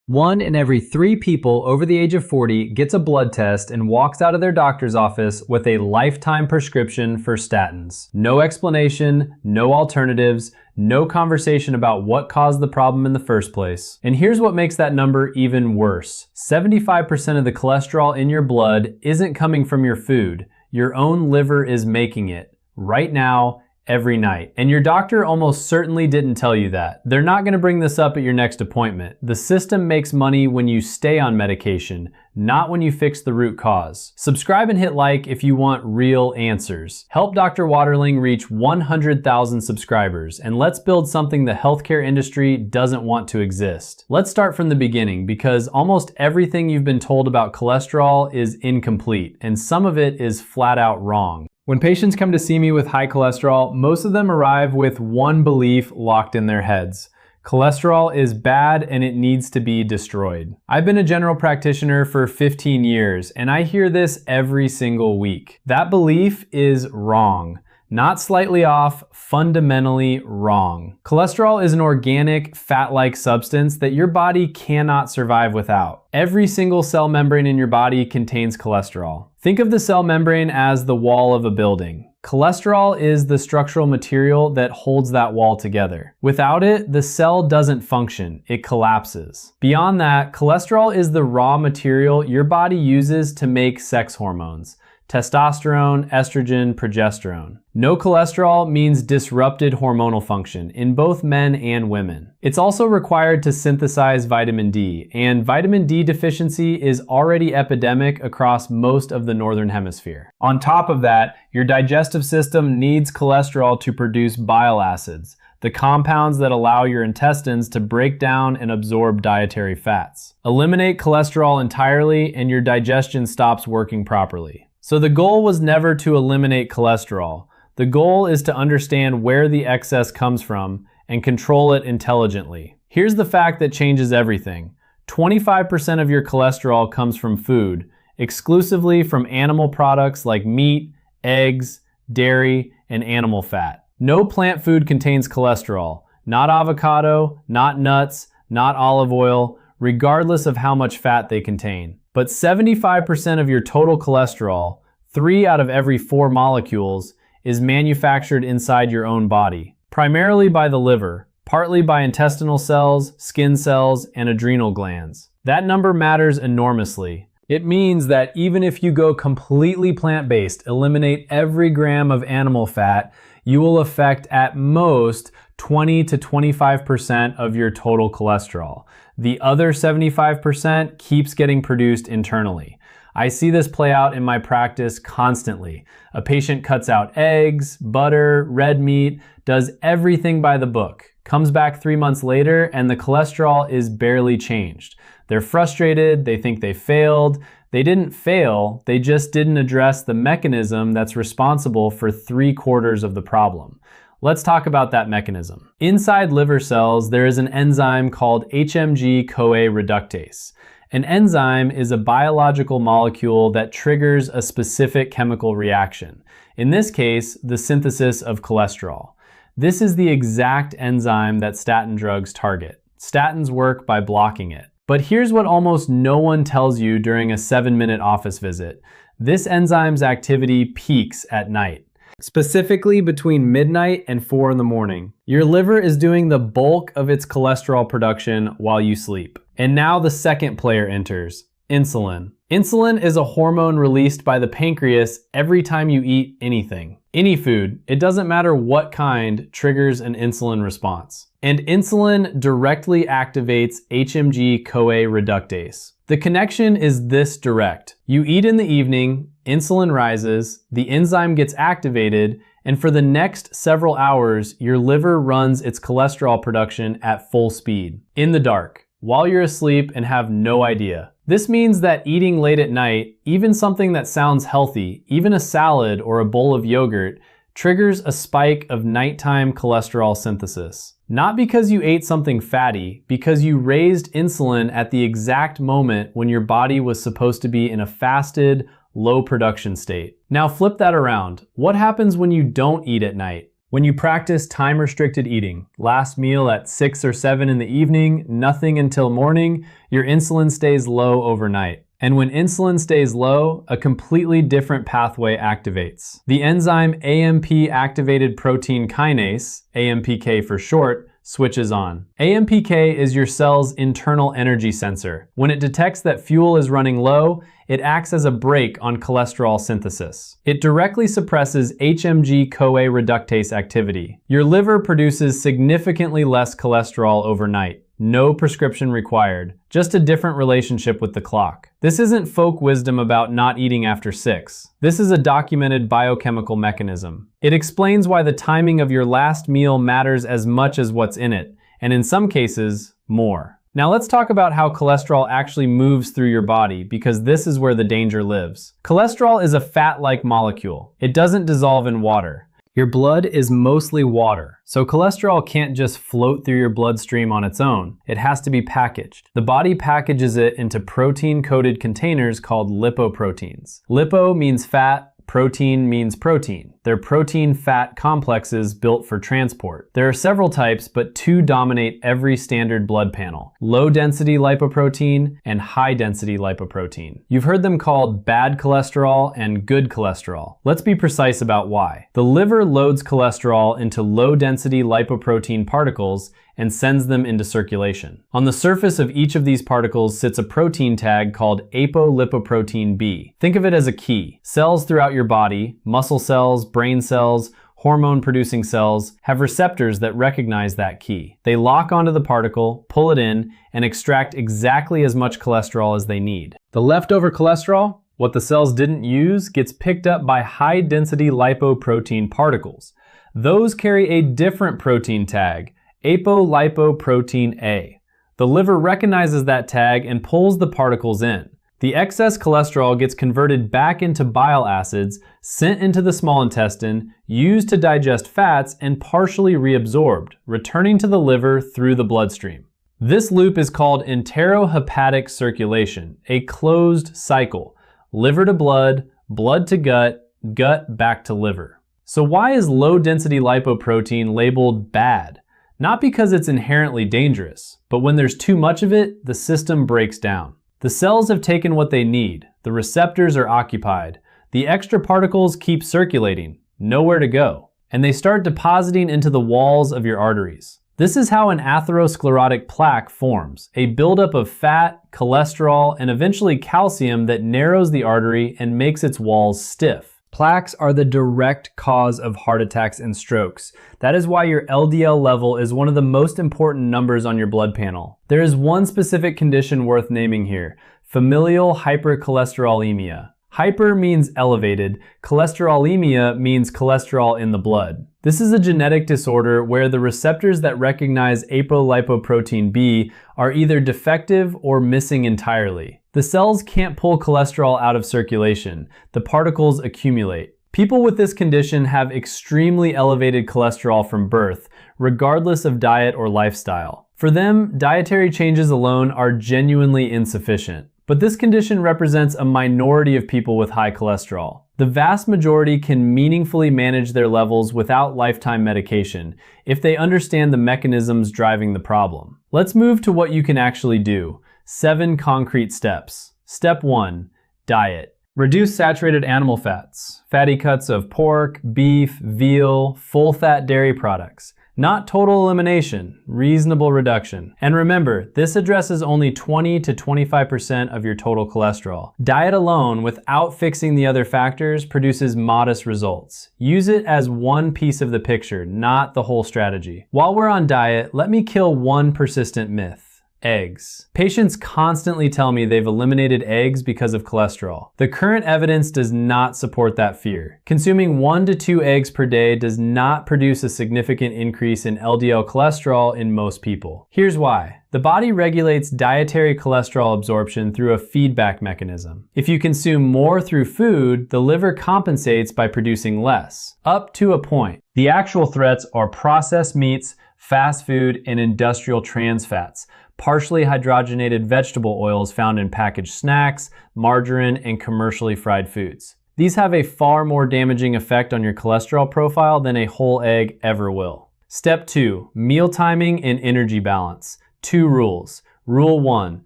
1 in every 3 people over the age of 40 gets a blood test and walks out of their doctor's office with a lifetime prescription for statins. No explanation, no alternatives, no conversation about what caused the problem in the first place. And here's what makes that number even worse. 75% of the cholesterol in your blood isn't coming from your food. Your own liver is making it right now, every night. And your doctor almost certainly didn't tell you that. They're not going to bring this up at your next appointment. The system makes money when you stay on medication, not when you fix the root cause. Subscribe and hit like if you want real answers. Help Dr. Waterling reach 100,000 subscribers, and let's build something the healthcare industry doesn't want to exist. Let's start from the beginning, because almost everything you've been told about cholesterol is incomplete, and some of it is flat out wrong. When patients come to see me with high cholesterol, most of them arrive with one belief locked in their heads. Cholesterol is bad and it needs to be destroyed. I've been a general practitioner for 15 years and I hear this every single week. That belief is wrong. Not slightly off, fundamentally wrong. Cholesterol is an organic, fat-like substance that your body cannot survive without. Every single cell membrane in your body contains cholesterol. Think of the cell membrane as the wall of a building. Cholesterol is the structural material that holds that wall together. Without it, the cell doesn't function, it collapses. Beyond that, cholesterol is the raw material your body uses to make sex hormones. Testosterone, estrogen, progesterone. No cholesterol means disrupted hormonal function in both men and women. It's also required to synthesize vitamin D, and vitamin D deficiency is already epidemic across most of the northern hemisphere. On top of that, your digestive system needs cholesterol to produce bile acids, the compounds that allow your intestines to break down and absorb dietary fats. Eliminate cholesterol entirely and your digestion stops working properly. So the goal was never to eliminate cholesterol. The goal is to understand where the excess comes from and control it intelligently. Here's the fact that changes everything. 25% of your cholesterol comes from food, exclusively from animal products like meat, eggs, dairy, and animal fat. No plant food contains cholesterol. Not avocado, not nuts, not olive oil, regardless of how much fat they contain. But 75% of your total cholesterol, 3 out of every 4 molecules, is manufactured inside your own body, primarily by the liver, partly by intestinal cells, skin cells, and adrenal glands. That number matters enormously. It means that even if you go completely plant-based, eliminate every gram of animal fat, you will affect at most 20 to 25% of your total cholesterol. The other 75% keeps getting produced internally. I see this play out in my practice constantly. A patient cuts out eggs, butter, red meat, does everything by the book, comes back 3 months later, and the cholesterol is barely changed. They're frustrated, they think they failed. They didn't fail, they just didn't address the mechanism that's responsible for 3/4 of the problem. Let's talk about that mechanism. Inside liver cells, there is an enzyme called HMG-CoA reductase. An enzyme is a biological molecule that triggers a specific chemical reaction. In this case, the synthesis of cholesterol. This is the exact enzyme that statin drugs target. Statins work by blocking it. But here's what almost no one tells you during a 7-minute office visit. This enzyme's activity peaks at night. Specifically between midnight and 4 in the morning. Your liver is doing the bulk of its cholesterol production while you sleep. And now the second player enters, insulin. Insulin is a hormone released by the pancreas every time you eat anything. Any food, it doesn't matter what kind, triggers an insulin response. And insulin directly activates HMG-CoA reductase. The connection is this direct. You eat in the evening, insulin rises, the enzyme gets activated, and for the next several hours, your liver runs its cholesterol production at full speed, in the dark, while you're asleep and have no idea. This means that eating late at night, even something that sounds healthy, even a salad or a bowl of yogurt, triggers a spike of nighttime cholesterol synthesis. Not because you ate something fatty, because you raised insulin at the exact moment when your body was supposed to be in a fasted, low production state. Now flip that around. What happens when you don't eat at night? When you practice time-restricted eating, last meal at 6 or 7 in the evening, nothing until morning, your insulin stays low overnight. And when insulin stays low, a completely different pathway activates. The enzyme AMP activated protein kinase, AMPK for short, switches on. AMPK is your cell's internal energy sensor. When it detects that fuel is running low, it acts as a brake on cholesterol synthesis. It directly suppresses HMG-CoA reductase activity. Your liver produces significantly less cholesterol overnight. No prescription required, just a different relationship with the clock. This isn't folk wisdom about not eating after 6. This is a documented biochemical mechanism. It explains why the timing of your last meal matters as much as what's in it, and in some cases, more. Now let's talk about how cholesterol actually moves through your body, because this is where the danger lives. Cholesterol is a fat-like molecule. It doesn't dissolve in water. Your blood is mostly water, so cholesterol can't just float through your bloodstream on its own. It has to be packaged. The body packages it into protein-coated containers called lipoproteins. Lipo means fat, protein means protein. They're protein-fat complexes built for transport. There are several types, but 2 dominate every standard blood panel: low-density lipoprotein and high-density lipoprotein. You've heard them called bad cholesterol and good cholesterol. Let's be precise about why. The liver loads cholesterol into low-density lipoprotein particles and sends them into circulation. On the surface of each of these particles sits a protein tag called apolipoprotein B. Think of it as a key. Cells throughout your body, muscle cells, brain cells, hormone-producing cells, have receptors that recognize that key. They lock onto the particle, pull it in, and extract exactly as much cholesterol as they need. The leftover cholesterol, what the cells didn't use, gets picked up by high-density lipoprotein particles. Those carry a different protein tag, apolipoprotein A. The liver recognizes that tag and pulls the particles in. The excess cholesterol gets converted back into bile acids, sent into the small intestine, used to digest fats, and partially reabsorbed, returning to the liver through the bloodstream. This loop is called enterohepatic circulation, a closed cycle. Liver to blood, blood to gut, gut back to liver. So why is low-density lipoprotein labeled bad? Not because it's inherently dangerous, but when there's too much of it, the system breaks down. The cells have taken what they need, the receptors are occupied, the extra particles keep circulating, nowhere to go, and they start depositing into the walls of your arteries. This is how an atherosclerotic plaque forms, a buildup of fat, cholesterol, and eventually calcium that narrows the artery and makes its walls stiff. Plaques are the direct cause of heart attacks and strokes. That is why your LDL level is one of the most important numbers on your blood panel. There is one specific condition worth naming here: familial hypercholesterolemia. Hyper means elevated, cholesterolemia means cholesterol in the blood. This is a genetic disorder where the receptors that recognize apolipoprotein B are either defective or missing entirely. The cells can't pull cholesterol out of circulation. The particles accumulate. People with this condition have extremely elevated cholesterol from birth, regardless of diet or lifestyle. For them, dietary changes alone are genuinely insufficient. But this condition represents a minority of people with high cholesterol. The vast majority can meaningfully manage their levels without lifetime medication if they understand the mechanisms driving the problem. Let's move to what you can actually do. 7 concrete steps. Step 1, diet. Reduce saturated animal fats, fatty cuts of pork, beef, veal, full-fat dairy products. Not total elimination, reasonable reduction. And remember, this addresses only 20 to 25% of your total cholesterol. Diet alone, without fixing the other factors, produces modest results. Use it as one piece of the picture, not the whole strategy. While we're on diet, let me kill one persistent myth. Eggs. Patients constantly tell me they've eliminated eggs because of cholesterol. The current evidence does not support that fear. Consuming 1 to 2 eggs per day does not produce a significant increase in LDL cholesterol in most people. Here's why. The body regulates dietary cholesterol absorption through a feedback mechanism. If you consume more through food, the liver compensates by producing less, up to a point. The actual threats are processed meats, fast food, and industrial trans fats, partially hydrogenated vegetable oils found in packaged snacks, margarine, and commercially fried foods. These have a far more damaging effect on your cholesterol profile than a whole egg ever will. Step 2, meal timing and energy balance. 2 rules. Rule 1,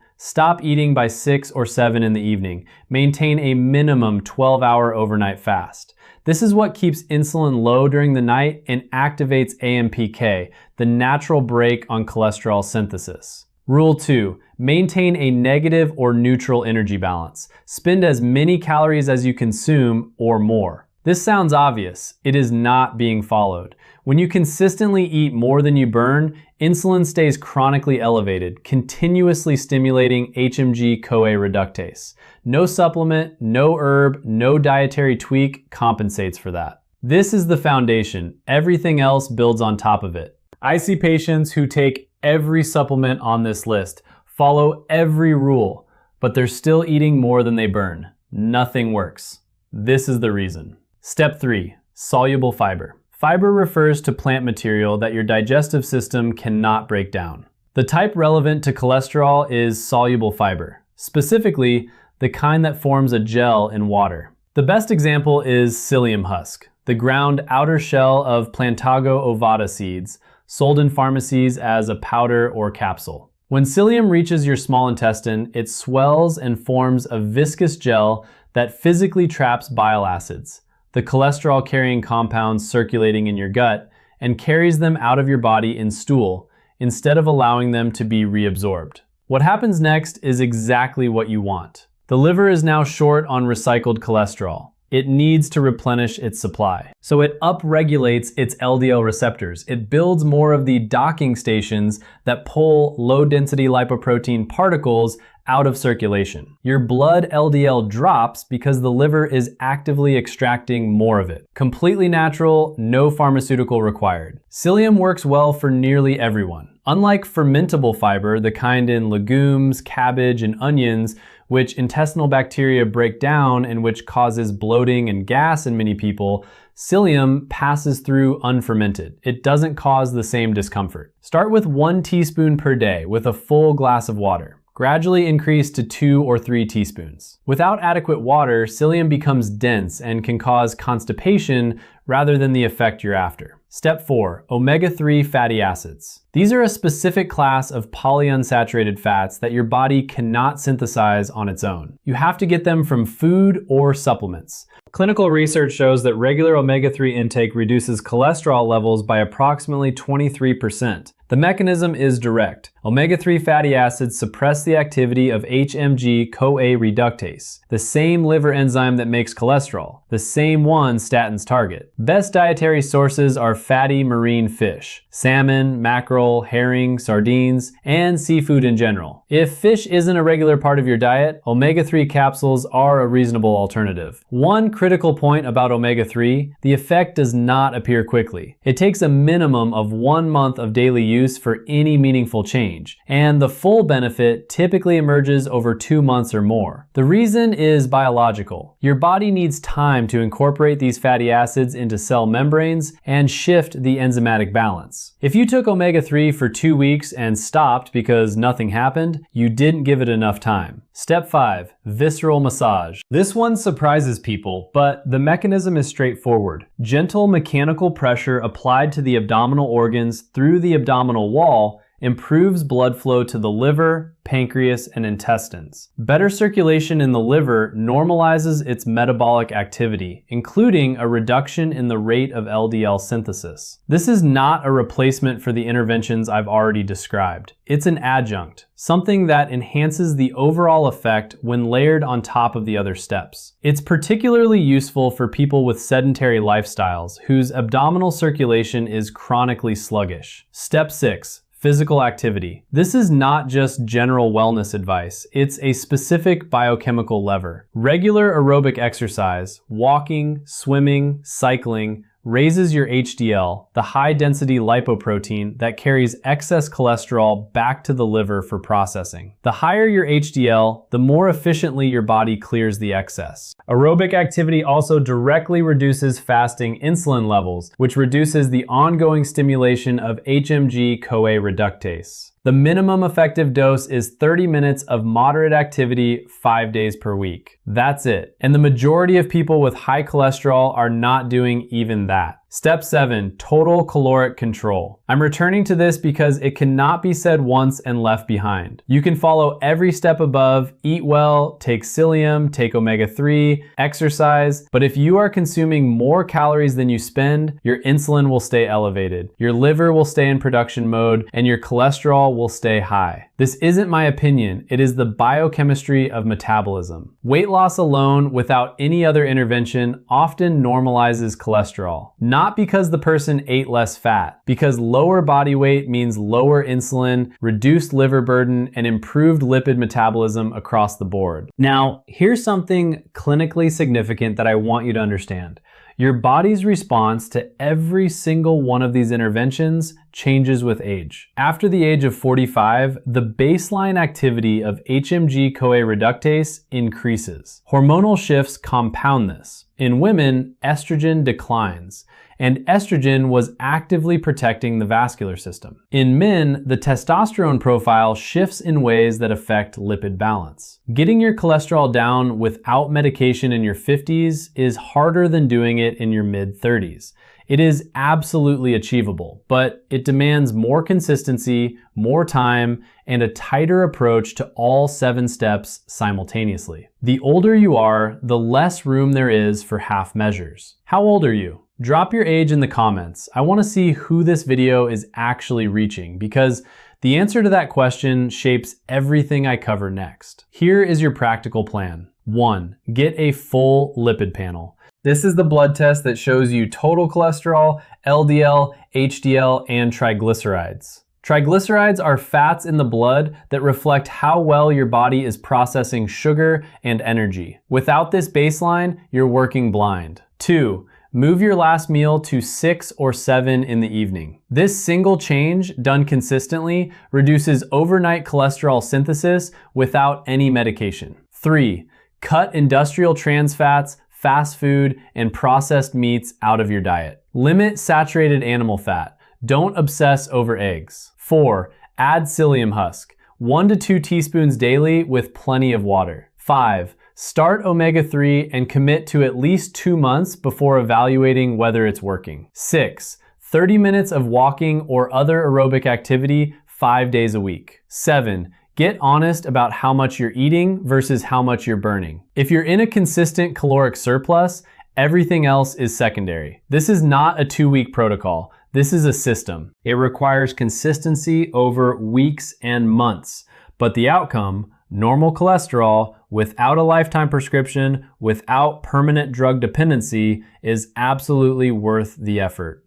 stop eating by 6 or 7 in the evening. Maintain a minimum 12-hour overnight fast. This is what keeps insulin low during the night and activates AMPK, the natural brake on cholesterol synthesis. Rule 2, maintain a negative or neutral energy balance. Spend as many calories as you consume or more. This sounds obvious. It is not being followed. When you consistently eat more than you burn, insulin stays chronically elevated, continuously stimulating HMG-CoA reductase. No supplement, no herb, no dietary tweak compensates for that. This is the foundation. Everything else builds on top of it. I see patients who take every supplement on this list, follow every rule, but they're still eating more than they burn. Nothing works. This is the reason. Step 3, soluble fiber. Fiber refers to plant material that your digestive system cannot break down. The type relevant to cholesterol is soluble fiber, specifically the kind that forms a gel in water. The best example is psyllium husk, the ground outer shell of Plantago ovata seeds, sold in pharmacies as a powder or capsule. When psyllium reaches your small intestine, it swells and forms a viscous gel that physically traps bile acids, the cholesterol-carrying compounds circulating in your gut, and carries them out of your body in stool, instead of allowing them to be reabsorbed. What happens next is exactly what you want. The liver is now short on recycled cholesterol. It needs to replenish its supply. So it upregulates its LDL receptors. It builds more of the docking stations that pull low-density lipoprotein particles out of circulation. Your blood LDL drops because the liver is actively extracting more of it. Completely natural, no pharmaceutical required. Psyllium works well for nearly everyone. Unlike fermentable fiber, the kind in legumes, cabbage, and onions, which intestinal bacteria break down and which causes bloating and gas in many people, psyllium passes through unfermented. It doesn't cause the same discomfort. Start with 1 teaspoon per day with a full glass of water. Gradually increase to 2 or 3 teaspoons. Without adequate water, psyllium becomes dense and can cause constipation rather than the effect you're after. Step 4, omega-3 fatty acids. These are a specific class of polyunsaturated fats that your body cannot synthesize on its own. You have to get them from food or supplements. Clinical research shows that regular omega-3 intake reduces cholesterol levels by approximately 23%. The mechanism is direct. Omega-3 fatty acids suppress the activity of HMG-CoA reductase, the same liver enzyme that makes cholesterol, the same one statins target. Best dietary sources are fatty marine fish, salmon, mackerel, herring, sardines, and seafood in general. If fish isn't a regular part of your diet, omega-3 capsules are a reasonable alternative. One critical point about omega-3, the effect does not appear quickly. It takes a minimum of 1 month of daily use for any meaningful change, and the full benefit typically emerges over 2 months or more. The reason is biological. Your body needs time to incorporate these fatty acids into cell membranes and shift the enzymatic balance. If you took omega-3 for 2 weeks and stopped because nothing happened, you didn't give it enough time. Step 5, visceral massage. This one surprises people, but the mechanism is straightforward. Gentle mechanical pressure applied to the abdominal organs through the abdominal wall improves blood flow to the liver, pancreas, and intestines. Better circulation in the liver normalizes its metabolic activity, including a reduction in the rate of LDL synthesis. This is not a replacement for the interventions I've already described. It's an adjunct, something that enhances the overall effect when layered on top of the other steps. It's particularly useful for people with sedentary lifestyles whose abdominal circulation is chronically sluggish. Step 6. Physical activity. This is not just general wellness advice, it's a specific biochemical lever. Regular aerobic exercise, walking, swimming, cycling, raises your HDL, the high-density lipoprotein that carries excess cholesterol back to the liver for processing. The higher your HDL, the more efficiently your body clears the excess. Aerobic activity also directly reduces fasting insulin levels, which reduces the ongoing stimulation of HMG-CoA reductase. The minimum effective dose is 30 minutes of moderate activity 5 days per week. That's it. And the majority of people with high cholesterol are not doing even that. Step 7, total caloric control. I'm returning to this because it cannot be said once and left behind. You can follow every step above, eat well, take psyllium, take omega-3, exercise, but if you are consuming more calories than you spend, your insulin will stay elevated, your liver will stay in production mode, and your cholesterol will stay high. This isn't my opinion, it is the biochemistry of metabolism. Weight loss alone, without any other intervention, often normalizes cholesterol. Not because the person ate less fat, because lower body weight means lower insulin, reduced liver burden, and improved lipid metabolism across the board. Now, here's something clinically significant that I want you to understand. Your body's response to every single one of these interventions changes with age. After the age of 45, the baseline activity of HMG-CoA reductase increases. Hormonal shifts compound this. In women, estrogen declines, and estrogen was actively protecting the vascular system. In men, the testosterone profile shifts in ways that affect lipid balance. Getting your cholesterol down without medication in your 50s is harder than doing it in your mid-30s. It is absolutely achievable, but it demands more consistency, more time, and a tighter approach to all 7 steps simultaneously. The older you are, the less room there is for half measures. How old are you? Drop your age in the comments. I want to see who this video is actually reaching, because the answer to that question shapes everything I cover next. Here is your practical plan. 1. Get a full lipid panel. This is the blood test that shows you total cholesterol, LDL, HDL, and triglycerides. Triglycerides are fats in the blood that reflect how well your body is processing sugar and energy. Without this baseline, you're working blind. 2. Move your last meal to 6 or 7 in the evening. This single change, done consistently, reduces overnight cholesterol synthesis without any medication. 3. Cut industrial trans fats, fast food, and processed meats out of your diet. Limit saturated animal fat. Don't obsess over eggs. 4. Add psyllium husk. 1 to 2 teaspoons daily with plenty of water. 5. Start omega-3 and commit to at least 2 months before evaluating whether it's working. 6. 30 minutes of walking or other aerobic activity 5 days a week. 7. Get honest about how much you're eating versus how much you're burning. If you're in a consistent caloric surplus, everything else is secondary. This is not a 2-week protocol. This is a system. It requires consistency over weeks and months, but the outcome, normal cholesterol, without a lifetime prescription, without permanent drug dependency, is absolutely worth the effort.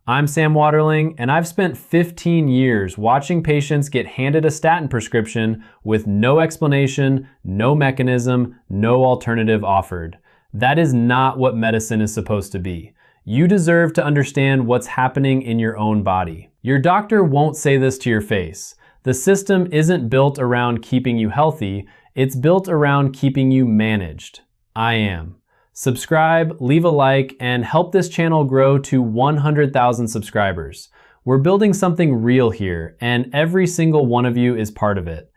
I'm Sam Waterling, and I've spent 15 years watching patients get handed a statin prescription with no explanation, no mechanism, no alternative offered. That is not what medicine is supposed to be. You deserve to understand what's happening in your own body. Your doctor won't say this to your face. The system isn't built around keeping you healthy, it's built around keeping you managed. I am. Subscribe, leave a like, and help this channel grow to 100,000 subscribers. We're building something real here, and every single one of you is part of it.